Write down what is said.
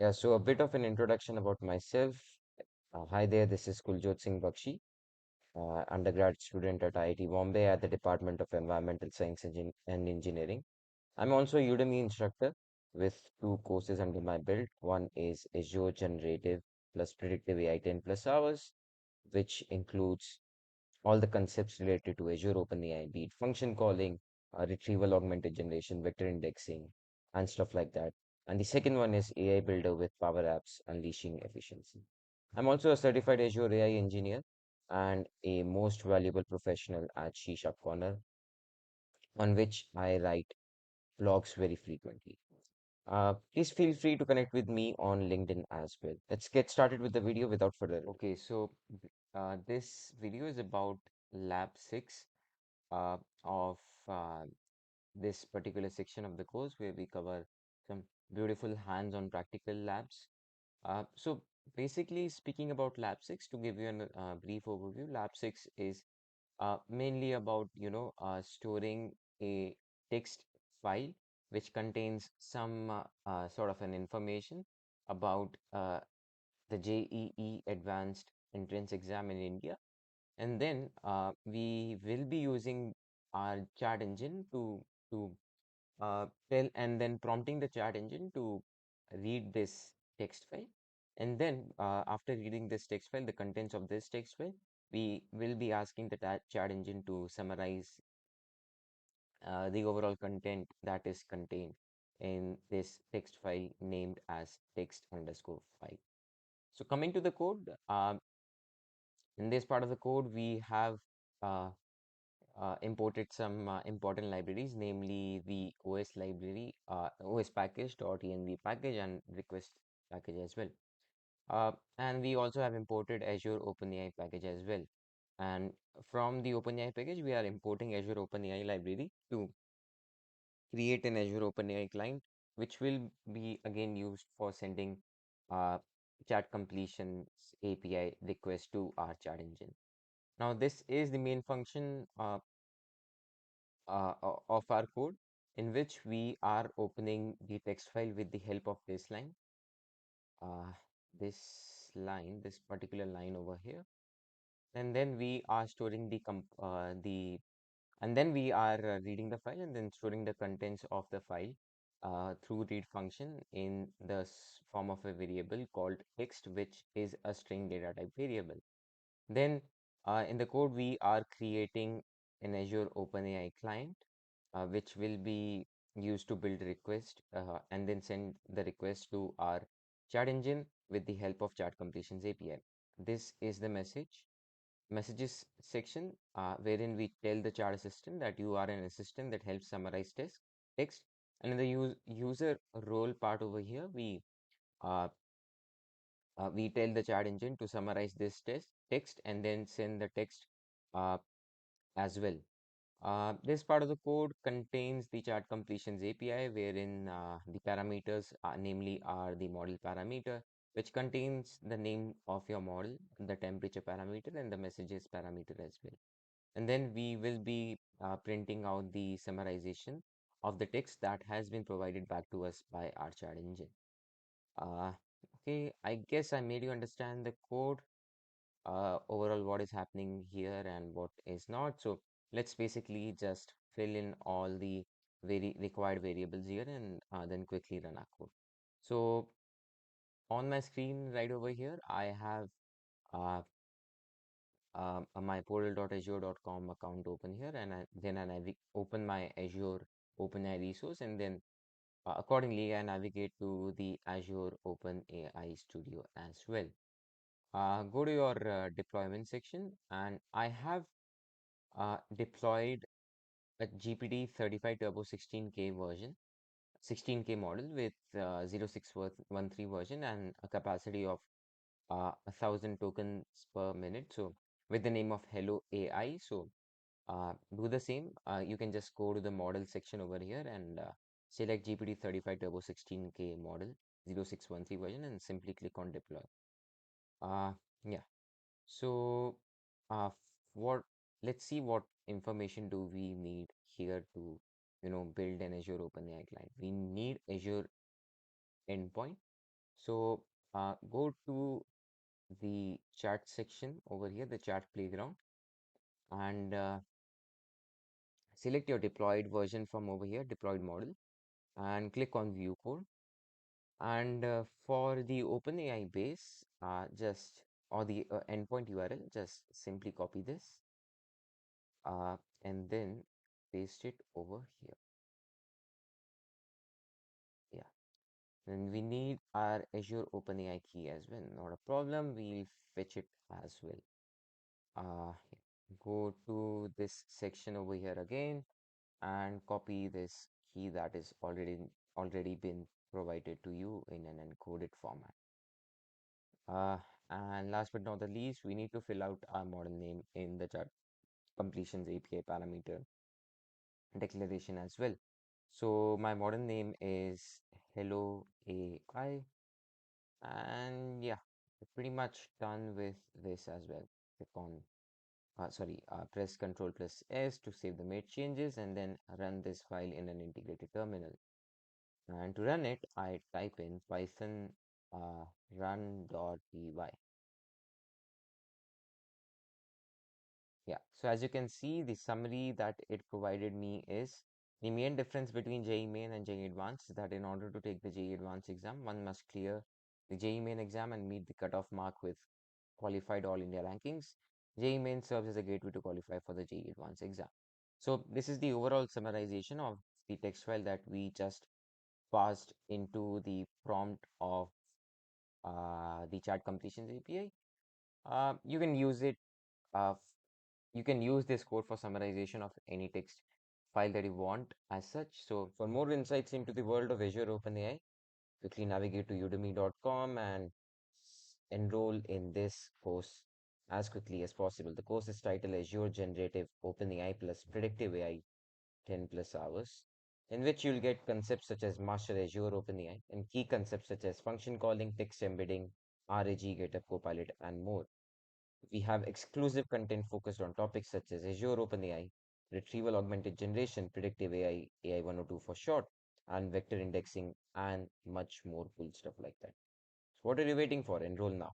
Yeah, so a bit of an introduction about myself. Hi there, this is Kuljot Singh Bakshi, undergrad student at IIT Bombay at the Department of Environmental Science and Engineering. I'm also a Udemy instructor with two courses under my belt. One is Azure Generative plus Predictive AI 10 plus hours, which includes all the concepts related to Azure OpenAI, be it function calling, retrieval augmented generation, vector indexing, and stuff like that. And the second one is AI Builder with Power Apps unleashing efficiency. I'm also a certified Azure AI engineer and a most valuable professional at C Sharp Corner, on which I write blogs very frequently. Please feel free to connect with me on LinkedIn as well. Let's get started with the video without further ado. Okay, so this video is about Lab 6 uh, of uh, this particular section of the course where we cover some beautiful hands-on practical labs. So basically speaking about Lab 6, to give you a brief overview, Lab 6 is mainly about, storing a text file which contains some sort of an information about the JEE Advanced Entrance Exam in India. And then we will be using our chat engine to tell and then prompting the chat engine to read this text file. And then after reading this text file, the contents of this text file, we will be asking the chat engine to summarize the overall content that is contained in this text file named as text underscore file. So coming to the code, in this part of the code, we have uh, imported some important libraries, namely the OS library, OS package.env package and request package as well. And we also have imported Azure OpenAI package as well. And from the OpenAI package, we are importing Azure OpenAI library to create an Azure OpenAI client, which will be again used for sending uh, chat completions API request to our chat engine. Now, this is the main function of our code in which we are opening the text file with the help of this line, uh, this particular line over here, and then we are storing and then we are reading the file and then storing the contents of the file through read function in the form of a variable called text, which is a string data type variable. Then in the code, we are creating an Azure OpenAI client, which will be used to build a request and then send the request to our chat engine with the help of chat completions API. This is the messages section wherein we tell the chat assistant that you are an assistant that helps summarize text. And in the user role part over here, uh, we tell the chat engine to summarize this text and then send the text uh, as well. This part of the code contains the chat completions API, wherein the parameters, namely, are the model parameter, which contains the name of your model, the temperature parameter, and the messages parameter as well. And then we will be printing out the summarization of the text that has been provided back to us by our chat engine. Uh, okay, I guess I made you understand the code, overall what is happening here and what is not. So let's basically just fill in all the very required variables here and then quickly run our code. So on my screen right over here, I have uh, my portal.azure.com account open here, and then I open my Azure OpenAI resource, and then accordingly I navigate to the Azure OpenAI Studio as well. Go to your deployment section, and I have deployed a GPT-35 Turbo 16K version, 16K model with 0613 version and a capacity of 1,000 tokens per minute. So with the name of Hello AI. So do the same. You can just go to the model section over here and select GPT-35 Turbo 16K model 0613 version and simply click on deploy. Yeah. So, what let's see what information do we need here to, build an Azure OpenAI client. We need Azure endpoint, So go to the chat section over here, the chat playground, and select your deployed version from over here, deployed model, and click on view code. And for the OpenAI base, just or the endpoint URL, just simply copy this and then paste it over here. Yeah. Then we need our Azure OpenAI key as well. Not a problem. We'll fetch it as well. Go to this section over here again and copy this key that is already been provided to you in an encoded format. Uh, and last but not the least, we need to fill out our model name in the chat completions API parameter declaration as well. So my model name is Hello AI, and yeah, we're pretty much done with this as well. Click on, press Control plus S to save the made changes, and then run this file in an integrated terminal. And to run it, I type in Python run.py. Yeah, so as you can see, the summary that it provided me is the main difference between JEE Main and JEE Advanced is that in order to take the JEE Advanced exam, one must clear the JEE Main exam and meet the cutoff mark with qualified All India rankings. JEE Main serves as a gateway to qualify for the JEE Advanced exam. So this is the overall summarization of the text file that we just passed into the prompt of the chat completions API. You can use it uh, you can use this code for summarization of any text file that you want as such. So for more insights into the world of Azure OpenAI, quickly navigate to udemy.com and enroll in this course as quickly as possible. The course is titled Azure Generative OpenAI plus Predictive AI 10 plus hours, in which you'll get concepts such as Master Azure OpenAI and key concepts such as function calling, text embedding, RAG, GitHub Copilot, and more. We have exclusive content focused on topics such as Azure OpenAI, retrieval augmented generation, predictive AI, AI 102 for short, and vector indexing, and much more cool stuff like that. So what are you waiting for? Enroll now.